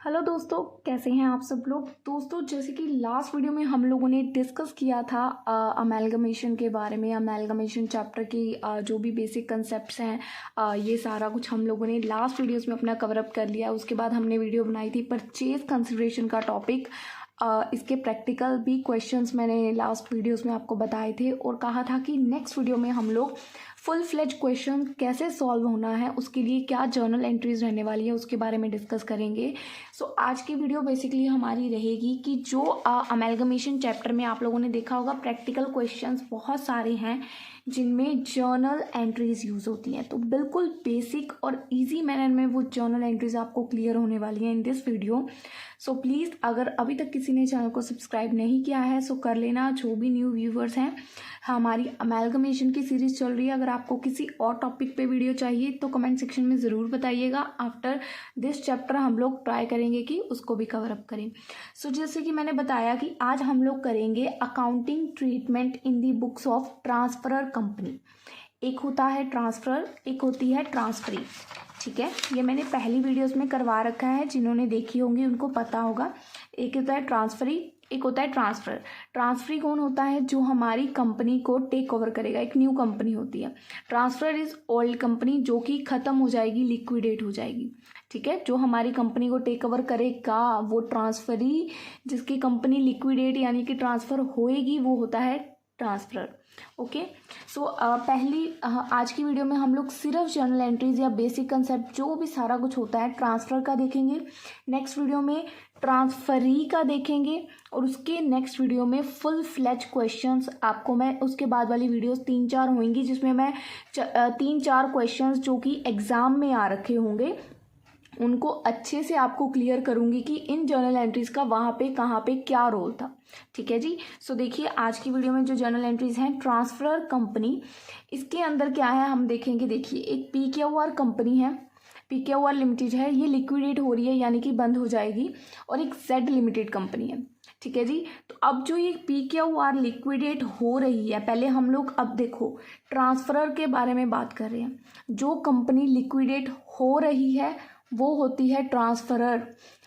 Hello दोस्तों, कैसे हैं आप सब लोग। दोस्तों, जैसे कि लास्ट वीडियो में हम लोगों ने डिस्कस किया था अमेलगमेशन के बारे में। अमेलगमेशन चैप्टर की जो भी बेसिक कंसेप्ट्स हैं, ये सारा कुछ हम लोगों ने लास्ट वीडियोस में अपना कवर अप कर लिया। उसके बाद हमने वीडियो बनाई थी परचेज कंसिडरेशन का टॉपिक। इसके प्रैक्टिकल भी क्वेश्चंस मैंने लास्ट वीडियोस में आपको बताए थे और कहा था कि नेक्स्ट वीडियो में हम लोग फुल फ्लेज क्वेश्चन कैसे सॉल्व होना है, उसके लिए क्या जर्नल एंट्रीज रहने वाली है, उसके बारे में डिस्कस करेंगे। सो आज की वीडियो बेसिकली हमारी रहेगी कि जो अमेलगमेशन चैप्टर में आप लोगों ने देखा होगा प्रैक्टिकल क्वेश्चंस बहुत सारे हैं जिनमें जर्नल एंट्रीज यूज़ होती हैं। तो बिल्कुल बेसिक और इजी मैनर में वो जर्नल एंट्रीज आपको क्लियर होने वाली हैं in this video. So please, अगर अभी तक किसी ने चैनल को सब्सक्राइब नहीं किया है सो कर लेना। जो भी न्यू व्यूवर्स हैं, हमारी अमेलगमेशन की सीरीज़ चल रही है। अगर आपको किसी और टॉपिक पे वीडियो चाहिए तो कमेंट सेक्शन में ज़रूर बताइएगा। आफ्टर दिस चैप्टर हम लोग ट्राई करेंगे कि उसको भी कवर अप करें। सो जैसे कि मैंने बताया कि आज हम लोग करेंगे accounting treatment in the books of transferor company. एक होता है ट्रांसफरर, एक होती है ट्रांसफरी। ठीक है, ये मैंने पहली वीडियोस में करवा रखा है, जिन्होंने देखी होंगी उनको पता होगा। एक होता है ट्रांसफरी, एक होता है ट्रांसफर। ट्रांसफरी कौन होता है? जो हमारी कंपनी को टेक ओवर करेगा, एक न्यू कंपनी होती है। ट्रांसफर इज ओल्ड कंपनी, जो कि खत्म हो जाएगी, लिक्विडेट हो जाएगी। ठीक है, जो हमारी कंपनी को टेक ओवर करेगा वो ट्रांसफरी। जिसकी कंपनी लिक्विडेट यानी कि ट्रांसफर होएगी वो होता है ट्रांसफर। ओके, सो पहली आज की वीडियो में हम लोग सिर्फ जर्नल एंट्रीज या बेसिक कंसेप्ट जो भी सारा कुछ होता है ट्रांसफर का देखेंगे। नेक्स्ट वीडियो में ट्रांसफरी का देखेंगे और उसके नेक्स्ट वीडियो में फुल फ्लेज क्वेश्चंस आपको मैं उसके बाद वाली वीडियोस 3-4 होंगी जिसमें मैं 3-4 क्वेश्चंस जो कि एग्जाम में आ रखे होंगे उनको अच्छे से आपको क्लियर करूंगी कि इन जर्नल एंट्रीज का वहाँ पे कहाँ पे क्या रोल था। ठीक है जी। सो देखिए, आज की वीडियो में जो जर्नल एंट्रीज हैं ट्रांसफरर कंपनी, इसके अंदर क्या है हम देखेंगे। देखिए, एक PQR कंपनी है, PQR लिमिटेड है, ये लिक्विडेट हो रही है यानी कि बंद हो जाएगी। और एक Z लिमिटेड कंपनी है। ठीक है जी। तो अब जो ये PQR लिक्विडेट हो रही है, पहले हम लोग अब देखो ट्रांसफरर के बारे में बात कर रहे हैं। जो कंपनी लिक्विडेट हो रही है वो होती है ट्रांसफरर।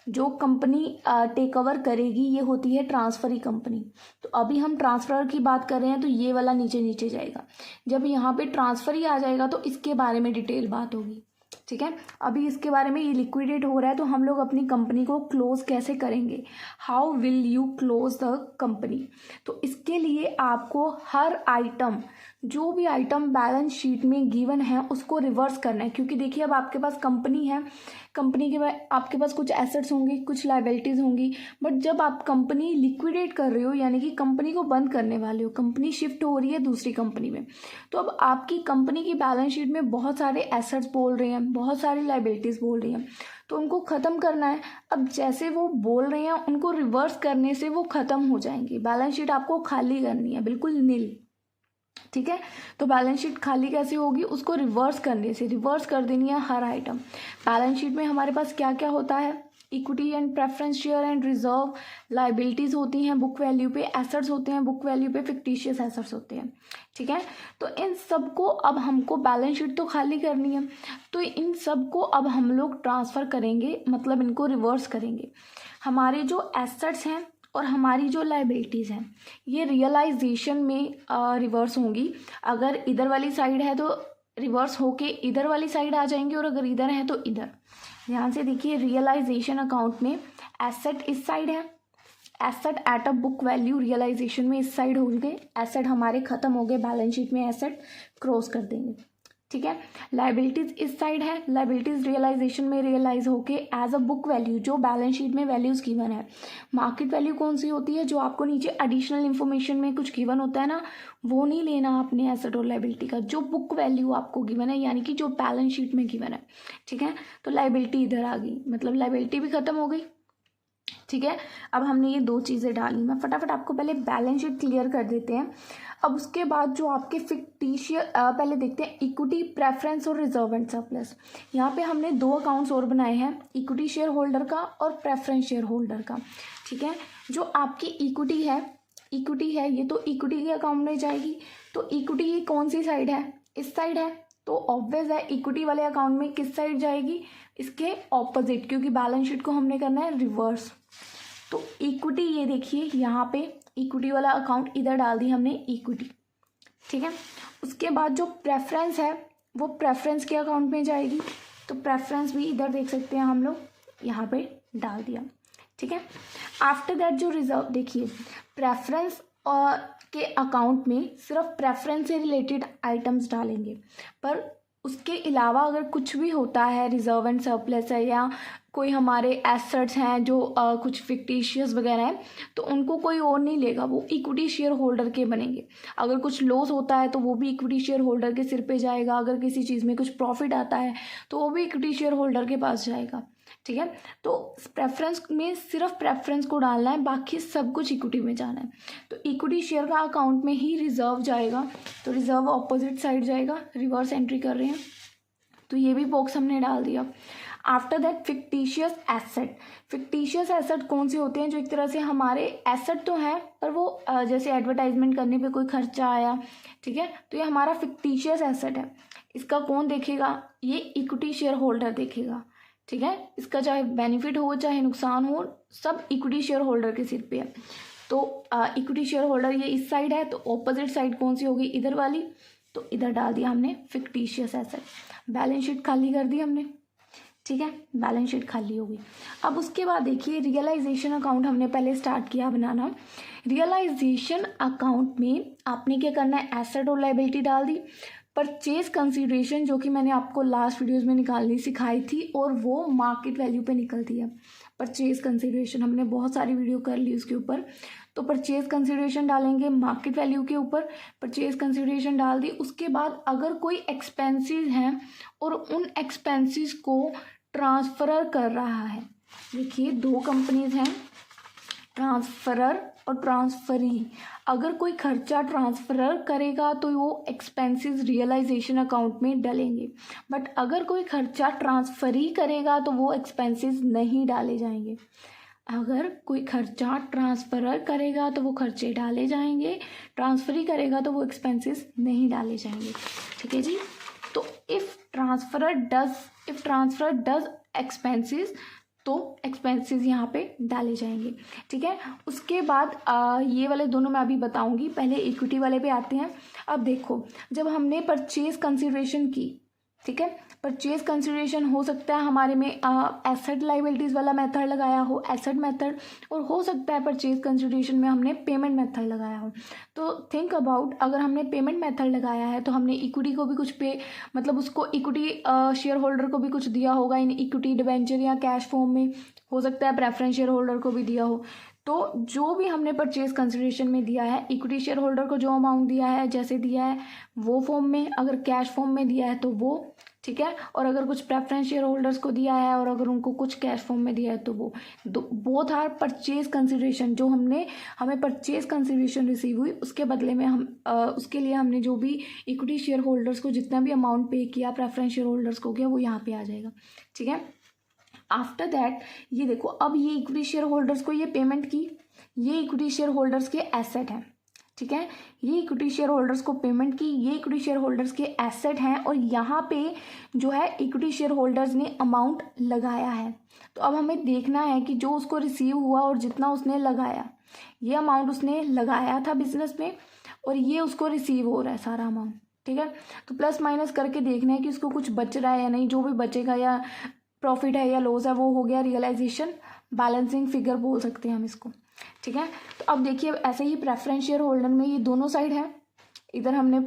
जो कंपनी टेक ओवर करेगी ये होती है ट्रांसफरी कंपनी। तो अभी हम ट्रांसफरर की बात कर रहे हैं तो ये वाला नीचे नीचे जाएगा। जब यहाँ पे ट्रांसफरी आ जाएगा तो इसके बारे में डिटेल बात होगी। ठीक है, अभी इसके बारे में, ये लिक्विडेट हो रहा है तो हम लोग अपनी कंपनी को क्लोज कैसे करेंगे, how will you close the company. तो इसके लिए आपको हर आइटम, जो भी आइटम बैलेंस शीट में गिवन है उसको रिवर्स करना है। क्योंकि देखिए, अब आपके पास कंपनी है, कंपनी के बाद आपके पास कुछ एसेट्स होंगे, कुछ लाइबिलिटीज़ होंगी। बट जब आप कंपनी लिक्विडेट कर रहे हो यानी कि कंपनी को बंद करने वाले हो, कंपनी शिफ्ट हो रही है दूसरी कंपनी में, तो अब आपकी कंपनी की बैलेंस शीट में बहुत सारे एसेट्स बोल रहे हैं, बहुत सारी लाइबिलिटीज़ बोल रही हैं, तो उनको ख़त्म करना है। अब जैसे वो बोल रहे हैं उनको रिवर्स करने से वो ख़त्म हो जाएंगे। बैलेंस शीट आपको खाली करनी है, बिल्कुल नील। ठीक है, तो बैलेंस शीट खाली कैसे होगी, उसको रिवर्स करने से, रिवर्स कर देनी है हर आइटम। बैलेंस शीट में हमारे पास क्या क्या होता है, equity and preference share and reserve, liabilities होती हैं बुक वैल्यू पे, एसेट्स होते हैं बुक वैल्यू पे, फिक्टिशियस एसेट्स होते हैं। ठीक है, तो इन सबको अब हमको बैलेंस शीट तो खाली करनी है, तो इन सबको अब हम लोग ट्रांसफ़र करेंगे, मतलब इनको रिवर्स करेंगे। हमारे जो एसेट्स हैं और हमारी जो लाइबिलिटीज़ हैं ये रियलाइजेशन में रिवर्स होंगी। अगर इधर वाली साइड है तो रिवर्स होके इधर वाली साइड आ जाएंगे, और अगर इधर है तो इधर। ध्यान से देखिए, रियलाइजेशन अकाउंट में एसेट इस साइड है, asset at a book value realization में इस साइड होंगे। एसेट हमारे खत्म हो गए, बैलेंस शीट में एसेट क्रॉस कर देंगे। ठीक है, लाइबिलिटीज इस साइड है, लाइबिलिटीज रियलाइजेशन में रियलाइज होके एज अ बुक वैल्यू, जो बैलेंस शीट में वैल्यूज गिवन है। मार्केट वैल्यू कौन सी होती है, जो आपको नीचे एडिशनल इन्फॉर्मेशन में कुछ गिवन होता है ना, वो नहीं लेना आपने एसेट और लाइबिलिटी का, जो बुक वैल्यू आपको गिवन है यानी कि जो बैलेंस शीट में गिवन है। ठीक है, तो लाइबिलिटी इधर आ गई, मतलब लाइबिलिटी भी खत्म हो गई। ठीक है, अब हमने ये दो चीज़ें डाली। मैं फटाफट आपको पहले बैलेंस शीट क्लियर कर देते हैं। अब उसके बाद जो आपके फिक्टिशियस, पहले देखते हैं इक्विटी, प्रेफरेंस और रिजर्व एंड सरप्लस। यहाँ पे हमने दो अकाउंट्स और बनाए हैं, इक्विटी शेयर होल्डर का और प्रेफरेंस शेयर होल्डर का। ठीक है, जो आपकी इक्विटी है ये तो इक्विटी के अकाउंट में जाएगी। तो इक्विटी ये कौन सी साइड है, इस साइड है, तो ऑब्वियस है इक्विटी वाले अकाउंट में किस साइड जाएगी, इसके ऑपोजिट, क्योंकि बैलेंस शीट को हमने करना है रिवर्स। तो इक्विटी, ये देखिए यहाँ पे इक्विटी वाला अकाउंट इधर डाल दी हमने इक्विटी, ठीक है। उसके बाद जो प्रेफरेंस है वो प्रेफरेंस के अकाउंट में जाएगी, तो प्रेफरेंस भी इधर देख सकते हैं हम लोग, यहाँ पे डाल दिया, ठीक है। आफ्टर दैट जो रिजर्व, देखिए प्रेफरेंस और के अकाउंट में सिर्फ प्रेफरेंस से रिलेटेड आइटम्स डालेंगे, पर उसके अलावा अगर कुछ भी होता है, रिजर्व एंड सरप्लस है या कोई हमारे एसेट्स हैं जो कुछ फिक्टिशियस वगैरह हैं, तो उनको कोई और नहीं लेगा, वो इक्विटी शेयर होल्डर के बनेंगे। अगर कुछ लॉस होता है तो वो भी इक्विटी शेयर होल्डर के सिर पे जाएगा, अगर किसी चीज़ में कुछ प्रॉफिट आता है तो वो भी इक्विटी शेयर होल्डर के पास जाएगा, ठीक है। तो प्रेफरेंस में सिर्फ प्रेफरेंस को डालना है, बाकी सब कुछ इक्विटी में जाना है। तो इक्विटी शेयर का अकाउंट में ही रिजर्व जाएगा, तो रिजर्व ऑपोजिट साइड जाएगा, रिवर्स एंट्री कर रहे हैं, तो ये भी बॉक्स हमने डाल दिया। After that fictitious asset, fictitious asset कौन से होते हैं, जो एक तरह से हमारे एसेट तो हैं पर वो जैसे एडवर्टाइजमेंट करने पे कोई खर्चा आया, ठीक है, तो ये हमारा फिक्टिशियस एसेट है। इसका कौन देखेगा, ये इक्विटी शेयर होल्डर देखेगा, ठीक है। इसका चाहे बेनिफिट हो चाहे नुकसान हो, सब इक्विटी शेयर होल्डर के सिर पे है। तो इक्विटी शेयर होल्डर ये इस साइड है, तो ऑपोजिट साइड कौन सी होगी, इधर वाली, तो इधर डाल दिया हमने फिक्टिशियस एसेट। बैलेंस शीट खाली कर दी हमने, ठीक है, बैलेंस शीट खाली होगी। अब उसके बाद देखिए रियलाइजेशन अकाउंट हमने पहले स्टार्ट किया बनाना। रियलाइजेशन अकाउंट में आपने क्या करना है, एसेट और लायबिलिटी डाल दी। परचेज कंसीडरेशन जो कि मैंने आपको लास्ट वीडियोस में निकालनी सिखाई थी, और वो मार्केट वैल्यू पे निकलती है। परचेज कंसीडरेशन हमने बहुत सारी वीडियो कर ली उसके ऊपर, तो परचेज कंसीडरेशन डालेंगे मार्केट वैल्यू के ऊपर, परचेज कंसीडरेशन डाल दी। उसके बाद अगर कोई एक्सपेंसेस हैं और उन एक्सपेंसेस को ट्रांसफरर कर रहा है, देखिए दो कंपनीज हैं, ट्रांसफरर और ट्रांसफरी। अगर कोई खर्चा ट्रांसफरर करेगा तो वो एक्सपेंसेस रियलाइजेशन अकाउंट में डालेंगे, बट अगर कोई खर्चा ट्रांसफरी करेगा तो वो एक्सपेंसेस नहीं डाले जाएंगे। अगर कोई खर्चा ट्रांसफरर करेगा तो वो खर्चे डाले जाएंगे, ट्रांसफरी करेगा तो वो एक्सपेंसेस नहीं डाले जाएंगे, ठीक है जी। तो इफ़ ट्रांसफरर डज एक्सपेंसेस, तो एक्सपेंसेस यहाँ पे डाले जाएंगे, ठीक है। उसके बाद ये वाले दोनों मैं अभी बताऊंगी, पहले इक्विटी वाले पे आते हैं। अब देखो, जब हमने परचेज कंसिडरेशन की, ठीक है, परचेज कंसिडरेशन हो सकता है हमारे में एसेट लाइबिलिटीज़ वाला मेथड लगाया हो, एसेट मेथड, और हो सकता है परचेज कंसिडरेशन में हमने पेमेंट मेथड लगाया हो। तो थिंक अबाउट, अगर हमने पेमेंट मेथड लगाया है तो हमने इक्विटी को भी कुछ पे, मतलब उसको इक्विटी शेयर होल्डर को भी कुछ दिया होगा इन इक्विटी डिबेंचर या कैश फॉर्म में, हो सकता है प्रेफरेंस शेयर होल्डर को भी दिया हो। तो जो भी हमने परचेज कंसिडरेशन में दिया है, इक्विटी शेयर होल्डर को जो अमाउंट दिया है, जैसे दिया है वो फॉर्म में, अगर कैश फॉर्म में दिया है तो वो, ठीक है, और अगर कुछ प्रेफरेंस शेयर होल्डर्स को दिया है और अगर उनको कुछ कैश फॉर्म में दिया है तो वो, बोथ आर परचेज कंसिडरेशन। जो हमें परचेज कंसिडरेशन रिसीव हुई, उसके बदले में उसके लिए हमने जो भी इक्विटी शेयर होल्डर्स को जितना भी अमाउंट पे किया, प्रेफरेंस शेयर होल्डर्स को किया, वो यहाँ पे आ जाएगा, ठीक है। आफ्टर दैट ये देखो, अब ये इक्विटी शेयर होल्डर्स को ये पेमेंट की, ये इक्विटी शेयर होल्डर्स के एसेट हैं, ठीक है, ये इक्विटी शेयर होल्डर्स को पेमेंट की, ये इक्विटी शेयर होल्डर्स के एसेट हैं, और यहाँ पे जो है इक्विटी शेयर होल्डर्स ने अमाउंट लगाया है। तो अब हमें देखना है कि जो उसको रिसीव हुआ और जितना उसने लगाया, ये अमाउंट उसने लगाया था बिजनेस में और ये उसको रिसीव हो रहा है सारा अमाउंट, ठीक है। तो प्लस माइनस करके देखना है कि उसको कुछ बच रहा है या नहीं, जो भी बचेगा या प्रॉफिट है या लॉस है वो हो गया रियलाइजेशन, बैलेंसिंग फिगर बोल सकते हैं हम इसको, ठीक है। तो अब देखिए ऐसे ही प्रेफरेंस शेयर होल्डर में ये दोनों साइड है, इधर हमने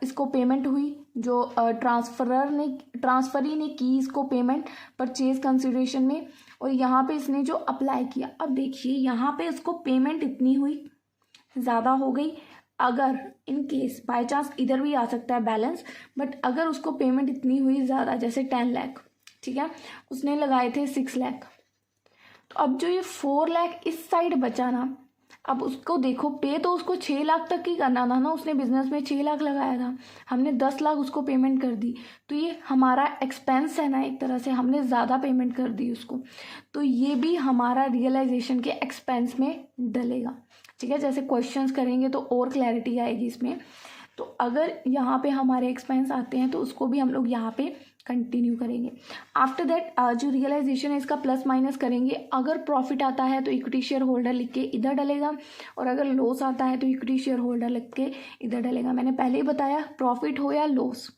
इसको पेमेंट हुई, जो ट्रांसफरी ने की इसको पेमेंट परचेज कंसिडरेशन में, और यहाँ पे इसने जो अप्लाई किया, अब देखिए यहाँ पे इसको पेमेंट इतनी हुई, ज़्यादा हो गई। अगर इन केस बाय चांस इधर भी आ सकता है बैलेंस, बट अगर उसको पेमेंट इतनी हुई ज़्यादा, जैसे 10 लाख, ठीक है, उसने लगाए थे 6 लाख, तो अब जो ये 4 लाख इस साइड बचा ना, अब उसको देखो, पे तो उसको 6 लाख तक ही करना था ना, उसने बिजनेस में 6 लाख लगाया था, हमने 10 लाख उसको पेमेंट कर दी, तो ये हमारा एक्सपेंस है ना, एक तरह से हमने ज़्यादा पेमेंट कर दी उसको, तो ये भी हमारा रियलाइजेशन के एक्सपेंस में डलेगा, ठीक है। जैसे क्वेश्चंस करेंगे तो और क्लैरिटी आएगी इसमें। तो अगर यहाँ पे हमारे एक्सपेंस आते हैं तो उसको भी हम लोग यहाँ पे कंटिन्यू करेंगे। आफ्टर दैट जो रियलाइजेशन है इसका प्लस माइनस करेंगे। अगर प्रॉफिट आता है तो इक्विटी शेयर होल्डर लिख के इधर डलेगा, और अगर लॉस आता है तो इक्विटी शेयर होल्डर लिख के इधर डलेगा। मैंने पहले ही बताया, प्रॉफिट हो या लॉस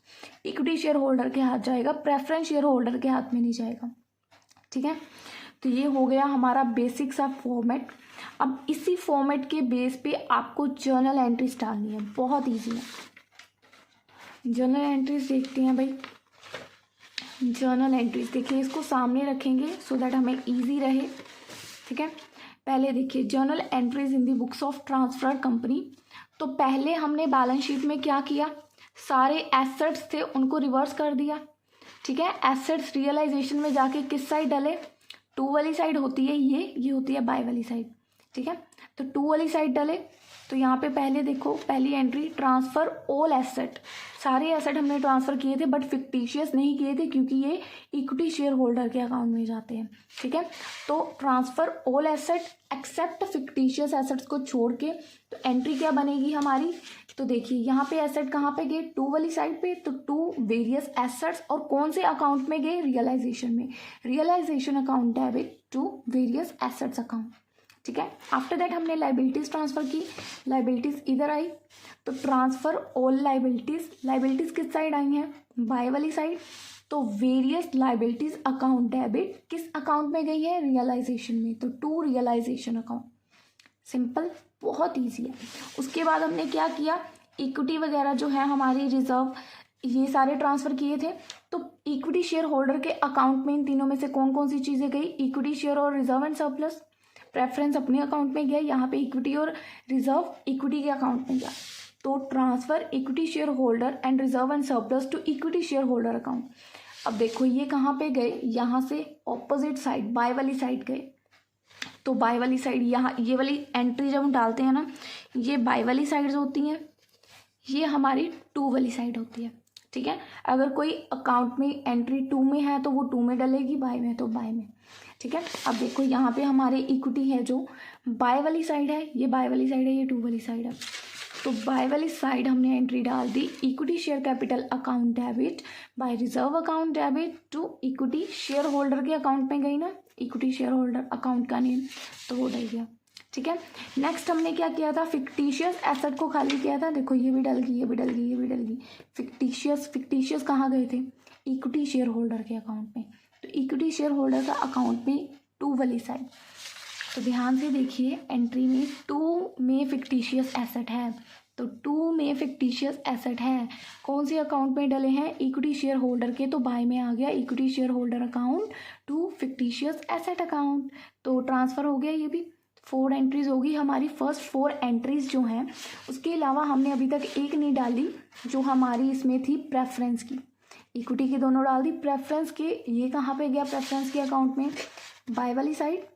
इक्विटी शेयर होल्डर के हाथ जाएगा, प्रेफरेंस शेयर होल्डर के हाथ में नहीं जाएगा। ठीक है, तो ये हो गया हमारा बेसिक सा फॉर्मेट। अब इसी फॉर्मेट के बेस पे आपको जर्नल एंट्रीज डालनी है, बहुत ईजी है। जर्नल एंट्रीज देखते हैं भाई। जर्नल एंट्रीज देखिए, इसको सामने रखेंगे सो दैट हमें इजी रहे। ठीक है, पहले देखिए journal entries in the books of transfer company. तो पहले हमने बैलेंस शीट में क्या किया, सारे एसेट्स थे उनको रिवर्स कर दिया। ठीक है, एसेट्स रियलाइजेशन में जाके किस साइड डले, टू वाली साइड होती है ये होती है बाय वाली साइड। ठीक है, तो टू वाली साइड डले। तो यहाँ पे पहले देखो, पहली एंट्री ट्रांसफर ऑल एसेट, सारे एसेट हमने ट्रांसफर किए थे बट फिक्टिशियस नहीं किए थे क्योंकि ये इक्विटी शेयर होल्डर के अकाउंट में जाते हैं। ठीक है, तो transfer all asset except fictitious assets को छोड़ के, तो एंट्री क्या बनेगी हमारी, तो देखिए यहाँ पे एसेट कहाँ पे गए, टू वाली साइड पे, तो टू वेरियस एसेट्स, और कौन से अकाउंट में गए, रियलाइजेशन में, realization account debit to various assets account. ठीक है, आफ्टर दैट हमने लाइबिलिटीज ट्रांसफर की, लाइबिलिटीज इधर आई, तो ट्रांसफर ऑल लाइबिलिटीज, लाइबिलिटीज किस साइड आई हैं, बाय वाली साइड, तो वेरियस लाइबिलिटीज अकाउंट डेबिट किस अकाउंट में गई है, रियलाइजेशन में, तो टू रियलाइजेशन अकाउंट। सिंपल, बहुत ईजी है। उसके बाद हमने क्या किया, इक्विटी वगैरह जो है हमारी रिजर्व, ये सारे ट्रांसफर किए थे। तो इक्विटी शेयर होल्डर के अकाउंट में इन तीनों में से कौन कौन सी चीज़ें गई, इक्विटी शेयर और रिजर्व एंड सरप्लस। प्रेफरेंस अपने अकाउंट में गया, यहाँ पे इक्विटी और रिजर्व इक्विटी के अकाउंट में गया, तो transfer equity share holder and reserve and surplus to equity share holder account. अब देखो ये कहाँ पे गए, यहाँ से ऑपोजिट साइड बाय वाली साइड गए। तो बाय वाली साइड, यहाँ ये वाली एंट्री जब हम डालते हैं ना, ये बाय वाली साइड होती हैं, ये हमारी टू वाली साइड होती है। ठीक है, अगर कोई अकाउंट में एंट्री टू में है तो वो टू में डलेगी, बाय में तो बाय में। ठीक है, अब देखो यहाँ पे हमारे इक्विटी है जो बाय वाली साइड है, ये बाय वाली साइड है, ये टू वाली साइड है। तो बाय वाली साइड हमने एंट्री डाल दी, equity share capital account debit by reserve account debit to equity share holder के अकाउंट में गई ना, इक्विटी शेयर होल्डर अकाउंट का नेम, तो वो डल गया। ठीक है, नेक्स्ट हमने क्या किया था, फिक्टिशियस एसेट को खाली किया था। देखो ये भी डल गई, ये भी डल गई, ये भी डल गई। फिक्टिशियस कहाँ गए थे, इक्विटी शेयर होल्डर के अकाउंट में, तो इक्विटी शेयर होल्डर का अकाउंट में टू वाली साइड। तो ध्यान से देखिए, एंट्री में टू में फिक्टिशियस एसेट है, तो टू में फिक्टिशियस एसेट है, कौन से अकाउंट में डले हैं, इक्विटी शेयर होल्डर के, तो बाय में आ गया equity share holder account to fictitious asset account, तो ट्रांसफर हो गया। ये भी 4 एंट्रीज होगी हमारी। फर्स्ट 4 एंट्रीज जो हैं, उसके अलावा हमने अभी तक एक नहीं डाली जो हमारी इसमें थी प्रेफरेंस की, इक्विटी की दोनों डाल दी, प्रेफरेंस के ये कहाँ पे गया, प्रेफरेंस के अकाउंट में, बाय वाली साइड,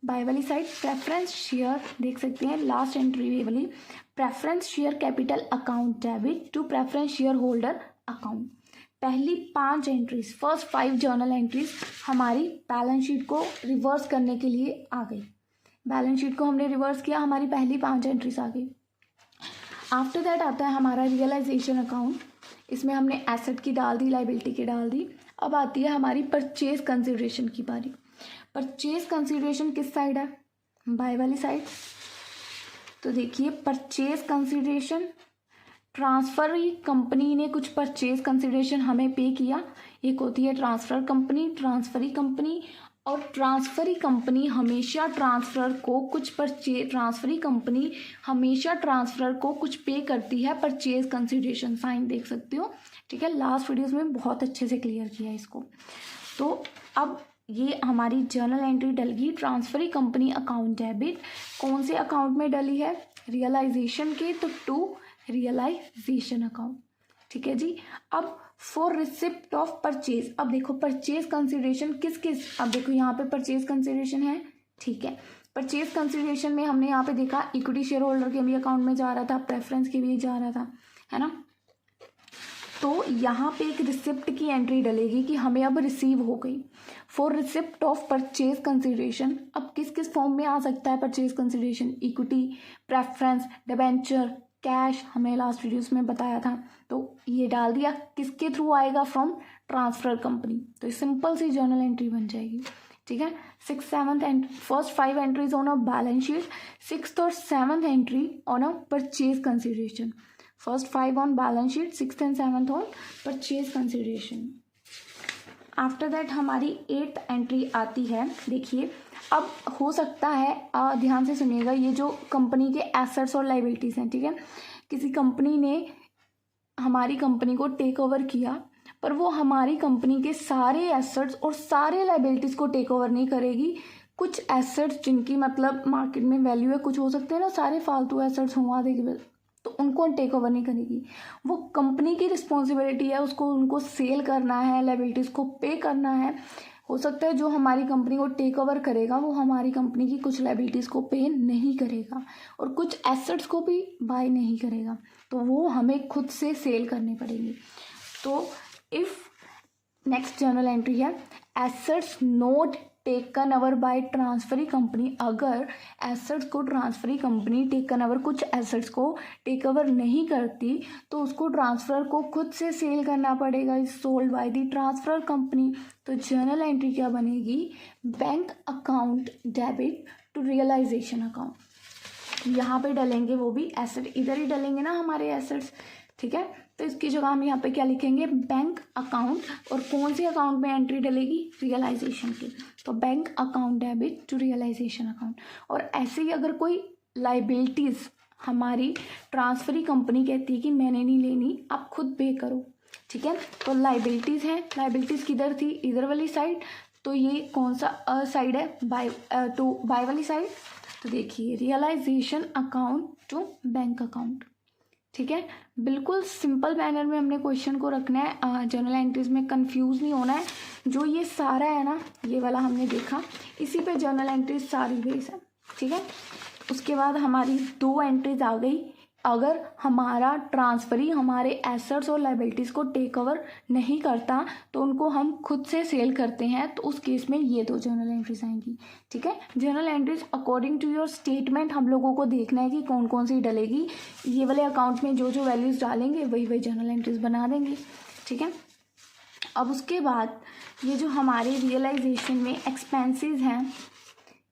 बाय वाली साइड प्रेफरेंस शेयर देख सकते हैं, लास्ट एंट्री ये वाली, preference share capital account debit to preference share holder account. पहली 5 एंट्रीज, फर्स्ट 5 जर्नल एंट्रीज हमारी बैलेंस शीट को रिवर्स करने के लिए आ गई। बैलेंस शीट को हमने रिवर्स किया, हमारी पहली 5 एंट्रीज आ गई। आफ्टर दैट आता है हमारा रियलाइजेशन अकाउंट, इसमें हमने एसेट की डाल दी, लाइबिलिटी की डाल दी। अब आती है हमारी परचेज कंसिडरेशन की बारी। परचेज कंसिडरेशन किस साइड है, बाय वाली साइड। तो देखिए परचेज कंसिडरेशन, ट्रांसफर कंपनी ने कुछ परचेज कंसिडरेशन हमें पे किया, एक होती है ट्रांसफर कंपनी, ट्रांसफरी कंपनी, और ट्रांसफरी कंपनी हमेशा ट्रांसफर को कुछ ट्रांसफरी कंपनी हमेशा ट्रांसफर को कुछ पे करती है परचेज कंसिडरेशन, साइन देख सकते हो। ठीक है, लास्ट वीडियोस में बहुत अच्छे से क्लियर किया इसको। तो अब ये हमारी जर्नल एंट्री डल गई, ट्रांसफरी कंपनी अकाउंट डेबिट, कौन से अकाउंट में डली है, रियलाइजेशन के, तो टू रियलाइजेशन अकाउंट। ठीक है जी, अब फॉर रिसिप्ट ऑफ परचेज, अब देखो परचेज कंसिडरेशन किस किस, अब देखो यहाँ पे परचेज कंसिडरेशन है। ठीक है, परचेज कंसिडरेशन में हमने यहाँ पे देखा इक्विटी शेयर होल्डर के भी अकाउंट में जा रहा था, प्रेफरेंस के भी जा रहा था, है ना। तो यहाँ पे एक रिसिप्ट की एंट्री डलेगी कि हमें अब रिसीव हो गई। For receipt of purchase consideration, अब किस किस फॉर्म में आ सकता है purchase consideration, equity, preference, debenture, cash, हमें लास्ट वीडियोस में बताया था। तो ये डाल दिया, किसके थ्रू आएगा, फ्रॉम ट्रांसफर कंपनी, तो सिंपल सी जर्नल एंट्री बन जाएगी। ठीक है, 6th 7th and first 5 entries on a balance sheet, 6th और 7th entry on a purchase consideration. First 5 on balance sheet, 6th and 7th on purchase consideration. After that हमारी 8th entry आती है। देखिए, अब हो सकता है, ध्यान से सुनिएगा, ये जो कंपनी के एसेट्स और लाइबिलिटीज़ हैं, ठीक है, किसी कंपनी ने हमारी कंपनी को टेक ओवर किया, पर वो हमारी कंपनी के सारे एसेट्स और सारे लाइबिलिटीज़ को टेक ओवर नहीं करेगी। कुछ एसेट्स जिनकी मतलब मार्केट में वैल्यू है, कुछ हो सकते हैं ना सारे फालतू एसेट्स हों आधे के, तो उनको टेक ओवर नहीं करेगी। वो कंपनी की रिस्पॉन्सिबिलिटी है, उसको उनको सेल करना है, लाइबिलिटीज़ को पे करना है। हो सकता है जो हमारी कंपनी को टेक ओवर करेगा वो हमारी कंपनी की कुछ लाइबिलिटीज़ को पे नहीं करेगा और कुछ एसेट्स को भी बाय नहीं करेगा, तो वो हमें खुद से सेल करने पड़ेंगे। तो इफ़ नेक्स्ट जर्नल एंट्री है assets not taken over by transferee company. अगर एसेट्स को ट्रांसफरी कंपनी टेकन ओवर, कुछ एसेट्स को टेक ओवर नहीं करती तो उसको ट्रांसफर को खुद से सेल करना पड़ेगा, is sold by the transfer company. तो जर्नल एंट्री क्या बनेगी, bank account debit to realization account. यहाँ पे डलेंगे वो भी एसेट, इधर ही डलेंगे ना हमारे एसेट्स, ठीक है। तो इसकी जगह हम यहाँ पे क्या लिखेंगे, बैंक अकाउंट, और कौन से अकाउंट में एंट्री डलेगी, रियलाइजेशन की, तो bank account debit to realization account. और ऐसे ही अगर कोई लाइबिलिटीज़ हमारी ट्रांसफरी कंपनी कहती है कि मैंने नहीं लेनी, आप खुद पे करो, ठीक है, तो लाइबिलिटीज़ हैं, लाइबिलिटीज़ किधर थी, इधर वाली साइड, तो ये कौन सा साइड है, बाय टू बाय वाली साइड। तो देखिए realization account to bank account, ठीक है। बिल्कुल सिंपल मैनर में हमने क्वेश्चन को रखना है, जर्नल एंट्रीज में कंफ्यूज नहीं होना है। जो ये सारा है ना, ये वाला हमने देखा, इसी पे जर्नल एंट्रीज सारी बेस है, ठीक है। उसके बाद हमारी 2 एंट्रीज आ गई। अगर हमारा ट्रांसफरी हमारे एसेट्स और लाइबिलिटीज़ को टेक ओवर नहीं करता तो उनको हम खुद से सेल करते हैं, तो उस केस में ये 2 जर्नल एंट्रीज आएंगी, ठीक है। Journal entries according to your statement हम लोगों को देखना है कि कौन कौन सी डलेगी। ये वाले अकाउंट में जो जो वैल्यूज़ डालेंगे वही वही जर्नल एंट्रीज बना देंगे, ठीक है। अब उसके बाद ये जो हमारे रियलाइजेशन में एक्सपेंसेस हैं,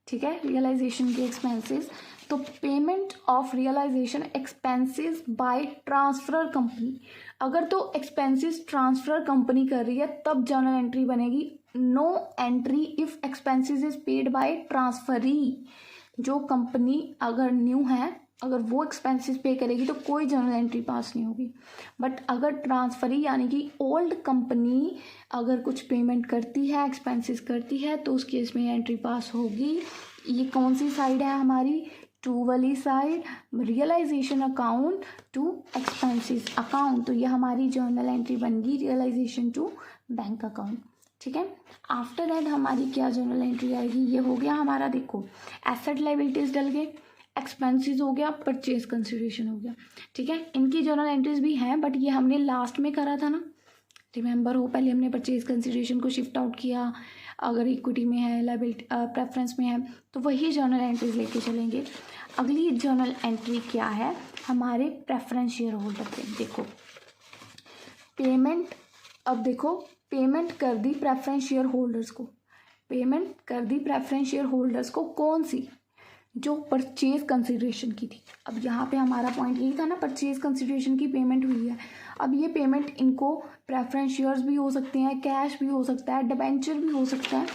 ठीक है, रियलाइजेशन के एक्सपेंसेस, तो payment of realization expenses by transfer company. अगर तो एक्सपेंसेस ट्रांसफर कंपनी कर रही है तब जर्नल एंट्री बनेगी। No entry if expenses is paid by transferee. जो कंपनी अगर न्यू है, अगर वो एक्सपेंसेस पे करेगी तो कोई जर्नल एंट्री पास नहीं होगी। बट अगर ट्रांसफरी यानी कि ओल्ड कंपनी अगर कुछ पेमेंट करती है, एक्सपेंसेस करती है, तो उस केस में एंट्री पास होगी। ये कौन सी साइड है हमारी, टू वाली side, realization account to expenses account. तो ये हमारी जर्नल एंट्री बन गई रियलाइजेशन टू बैंक अकाउंट, ठीक है। आफ्टर दैट हमारी क्या जर्नल एंट्री आएगी, ये हो गया हमारा, देखो एसेट लाइबिलिटीज डल गए, एक्सपेंसेस हो गया, परचेज कंसिडरेशन हो गया, ठीक है। इनकी जर्नल एंट्रीज भी हैं बट ये हमने लास्ट में करा था ना, रिमेंबर हो, पहले हमने परचेज कंसिडरेशन को शिफ्ट आउट किया, अगर इक्विटी में है, लायबिलिटी प्रेफरेंस में है, तो वही जर्नल एंट्रीज लेके चलेंगे। अगली जर्नल एंट्री क्या है, हमारे प्रेफरेंस शेयर होल्डर पे। देखो पेमेंट, अब देखो पेमेंट कर दी प्रेफरेंस शेयर होल्डर्स को, पेमेंट कर दी प्रेफरेंस शेयर होल्डर्स को, कौन सी, जो परचेज कंसिडरेशन की थी। अब यहाँ पे हमारा पॉइंट यही था ना, परचेज कंसिडरेशन की पेमेंट हुई है। अब ये पेमेंट इनको प्रेफरेंस शेयर्स भी हो सकते हैं, कैश भी हो सकता है, डिबेंचर भी हो सकता है।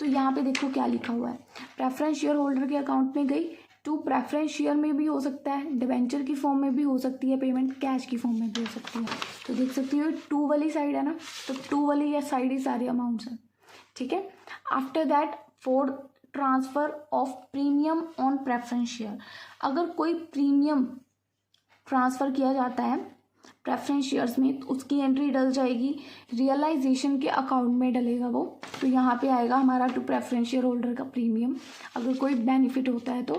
तो यहाँ पे देखो क्या लिखा हुआ है, प्रेफरेंस शेयर होल्डर के अकाउंट में गई, टू प्रेफरेंस शेयर में भी हो सकता है, डिबेंचर की फॉर्म में भी हो सकती है पेमेंट, कैश की फॉर्म में भी हो सकती है। तो देख सकती हो 2 वाली साइड है ना, तो 2 वाली या साइड ही सारे अमाउंट्स हैं, ठीक है। After that for transfer of premium on preference share. अगर कोई प्रीमियम ट्रांसफ़र किया जाता है प्रेफरेंस शेयर्स में तो उसकी एंट्री डल जाएगी, रियलाइजेशन के अकाउंट में डलेगा वो। तो यहाँ पे आएगा हमारा टू प्रेफरेंस शेयर होल्डर का प्रीमियम। अगर कोई बेनिफिट होता है तो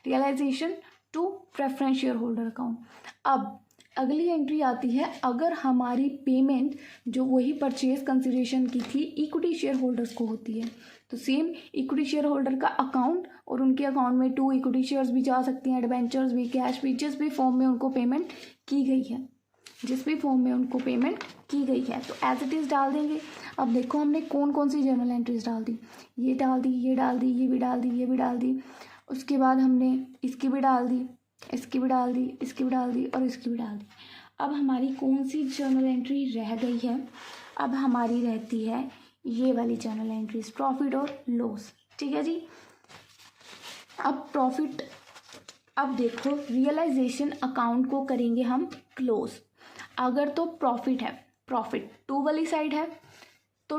realization to preference share holder account. अब अगली एंट्री आती है, अगर हमारी पेमेंट जो वही परचेज कंसिडरेशन की थी इक्विटी शेयर होल्डर्स को होती है, तो सेम इक्विटी शेयर होल्डर का अकाउंट और उनके अकाउंट में 2 इक्विटी शेयर्स भी जा सकती हैं, डिबेंचर्स भी, कैश भी, जिस भी फॉर्म में उनको पेमेंट की गई है, जिस भी फॉर्म में उनको पेमेंट की गई है। तो एज इट इज़ डाल देंगे। अब देखो हमने कौन कौन सी जर्नल एंट्रीज डाल दी, ये डाल दी, ये डाल दी, ये भी डाल दी, ये भी डाल दी। उसके बाद हमने इसकी भी डाल दी, इसकी भी डाल दी, इसकी भी डाल दी और इसकी भी डाल दी। अब हमारी कौन सी जर्नल एंट्री रह गई है? अब हमारी रहती है ये वाली जर्नल एंट्रीज, प्रॉफिट और लॉस। ठीक है जी। अब प्रॉफिट, अब देखो रियलाइजेशन अकाउंट को करेंगे हम क्लोज। अगर तो प्रॉफिट है, प्रॉफिट टू वाली साइड है, तो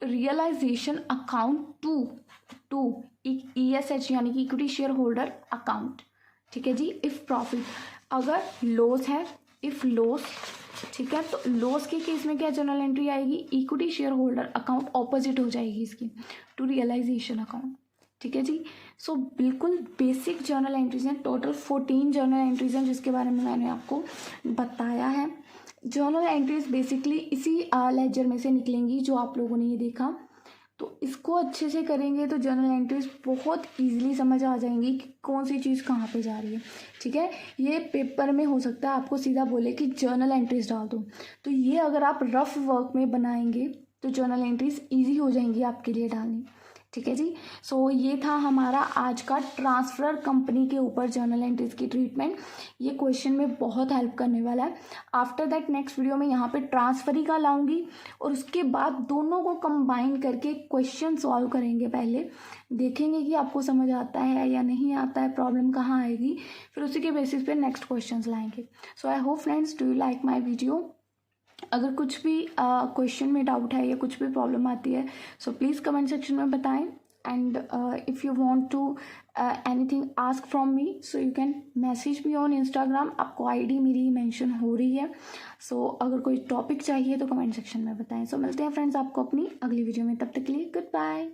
रियलाइजेशन अकाउंट टू ESH यानी कि इक्विटी शेयर होल्डर अकाउंट। ठीक है जी। इफ प्रॉफिट, अगर लॉस है, इफ लॉस, ठीक है, तो लॉस के केस में क्या जर्नल एंट्री आएगी? Equity share holder account opposite हो जाएगी इसकी, टू रियलाइजेशन अकाउंट। ठीक है जी। सो बिल्कुल बेसिक जर्नल एंट्रीज हैं, टोटल 14 जर्नल एंट्रीज हैं जिसके बारे में मैंने आपको बताया है। जर्नल एंट्रीज बेसिकली इसी लेजर में से निकलेंगी जो आप लोगों ने ये देखा। तो इसको अच्छे से करेंगे तो जर्नल एंट्रीज बहुत इजीली समझ आ जाएंगी कि कौन सी चीज़ कहाँ पे जा रही है। ठीक है। ये पेपर में हो सकता है आपको सीधा बोले कि जर्नल एंट्रीज डाल दो, तो ये अगर आप रफ वर्क में बनाएंगे तो जर्नल एंट्रीज ईजी हो जाएंगी आपके लिए डालनी। ठीक है जी। सो ये था हमारा आज का ट्रांसफर कंपनी के ऊपर जर्नल एंट्रीज की ट्रीटमेंट। ये क्वेश्चन में बहुत हेल्प करने वाला है। आफ्टर दैट नेक्स्ट वीडियो में यहाँ पे ट्रांसफर का लाऊंगी और उसके बाद दोनों को कंबाइन करके क्वेश्चन सॉल्व करेंगे। पहले देखेंगे कि आपको समझ आता है या नहीं आता है, प्रॉब्लम कहाँ आएगी, फिर उसी के बेसिस पे नेक्स्ट क्वेश्चन लाएंगे। So I hope friends do you like my video. अगर कुछ भी क्वेश्चन में डाउट है या कुछ भी प्रॉब्लम आती है सो प्लीज़ कमेंट सेक्शन में बताएं। And if you want to anything ask from me so you can message me on Instagram. आपको आईडी मेरी मेंशन हो रही है। सो अगर कोई टॉपिक चाहिए तो कमेंट सेक्शन में बताएं। सो मिलते हैं फ्रेंड्स आपको अपनी अगली वीडियो में, तब तक के लिए गुड बाय।